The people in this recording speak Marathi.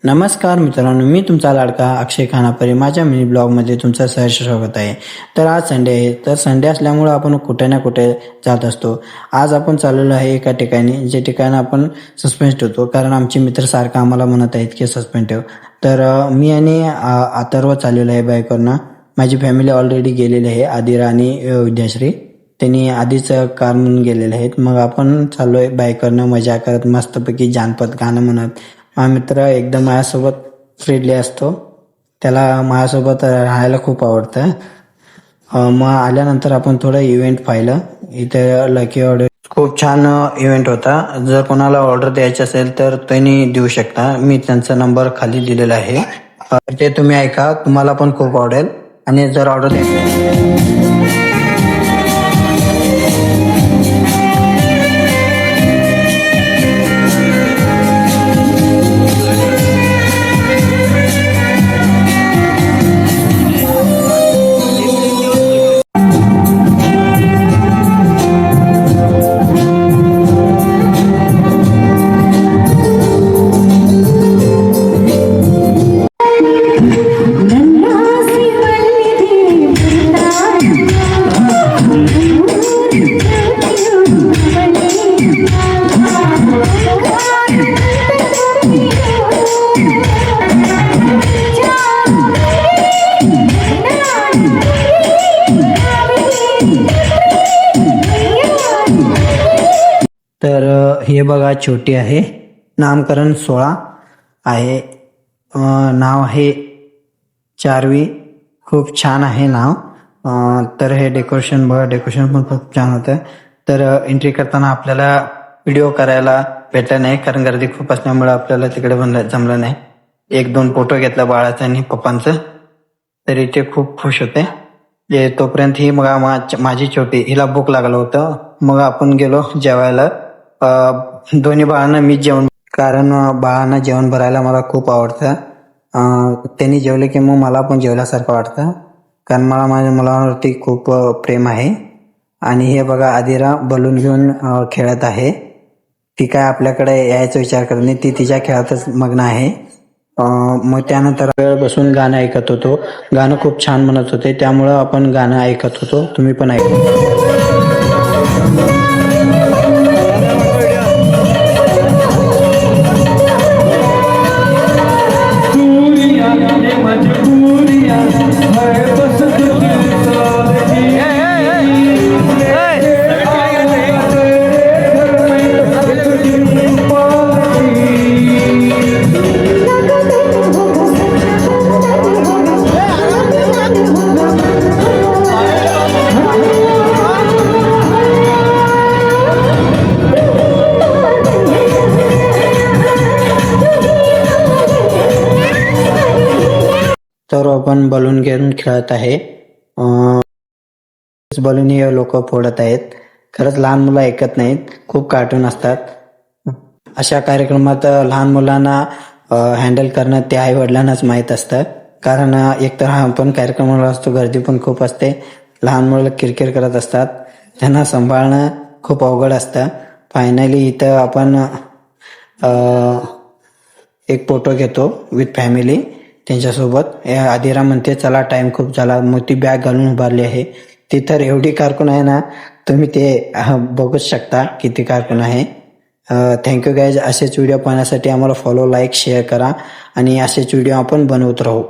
नमस्कार मित्रांनो, मी तुमचा लाडका अक्षय खानापरी माझ्या मिनी ब्लॉगमध्ये तुमचं सहर्ष स्वागत आहे. तर आज संडे आहे. तर संडे असल्यामुळं आपण कुठे ना कुठे जात असतो. आज आपण चाललेलो आहे एका ठिकाणी, जे ठिकाणी आपण सस्पेन्स ठेवतो, कारण आमचे मित्र सारखं आम्हाला म्हणत आहेत की सस्पेन्स ठेव. तर मी आणि अथर्व चाललेलो आहे बाईकवरनं. माझी फॅमिली ऑलरेडी गेलेली आहे, आदिरा आणि विद्याश्री. त्यांनी आधीच कार म्हणून गेलेले आहेत. मग आपण चाललोय बाईकवरनं मजा करत, मस्तपैकी जानपद गाणं म्हणत. हा मित्र एकदम माझ्यासोबत फ्रेंडली असतो, त्याला माझ्यासोबत राहायला खूप आवडतं. मग आल्यानंतर आपण थोडं इव्हेंट पाहिलं. इथे लकी ऑर्डर खूप छान इव्हेंट होता. जर कोणाला ऑर्डर द्यायची असेल तर त्यांनी देऊ शकता. मी त्यांचा नंबर खाली दिलेला आहे, ते तुम्ही ऐका, तुम्हाला पण खूप आवडेल. आणि जर ऑर्डर तर हे बघा, छोटी आहे, नामकरण 16 आहे. नाव आहे चार्वी. खूप छान आहे नाव. तर हे डेकोरेशन बघा, डेकोरेशन पण खूप छान होतं. तर एंट्री करताना आपल्याला व्हिडिओ करायला भेटलं नाही, कारण गर्दी खूप असल्यामुळे आपल्याला तिकडे जमलं नाही. 1-2 फोटो घेतला बाळाचा आणि पप्पांचं, तरी ते खूप खुश होते. तोपर्यंत ही मग माझी छोटी, हिला भूक लागलं होतं. मग आपण गेलो जेवायला. दोन्ही बाळांना मी जेवण, कारण बाळांना जेवण भरायला मला खूप आवडतं. त्यांनी जेवले की मग मला पण जेवल्यासारखं वाटतं, कारण मला माझ्या मुलांवरती खूप प्रेम आहे. आणि हे बघा, आदिरा बलून घेऊन खेळत आहे. ती काय आपल्याकडे यायचा विचार करत नाही, ती तिच्या खेळातच मग्न आहे. मग त्यानंतर वेळ बसून गाणं ऐकत होतो. गाणं खूप छान म्हणत होते, त्यामुळं आपण गाणं ऐकत होतो. तुम्ही पण ऐका. तर आपण बलून घेऊन खेळत आहे. बलून हे लोक फोडत आहेत. खरंच लहान मुलं ऐकत नाहीत, खूप कार्टून असतात. अशा कार्यक्रमात लहान मुलांना हँडल करणं ते आई वडिलांनाच माहीत असतं, कारण एकतर हा पण कार्यक्रमाला असतो, गर्दी पण खूप असते, लहान मुलं किरकिर करत असतात, त्यांना सांभाळणं खूप अवघड असतं. फायनली इथं आपण एक फोटो घेतो विथ फॅमिली त्यांच्यासोबत. आदिरा म्हणते चला टाइम खूप झाला, मग ती बॅग घालून उभारली आहे. ती तर एवढी कारकून आहे ना, तुम्ही ते बघूच शकता किती कारकून आहे. Thank you guys. असेच व्हिडिओ पाहण्यासाठी आम्हाला फॉलो, लाईक, शेअर करा आणि असेच व्हिडिओ आपण बनवत राहू.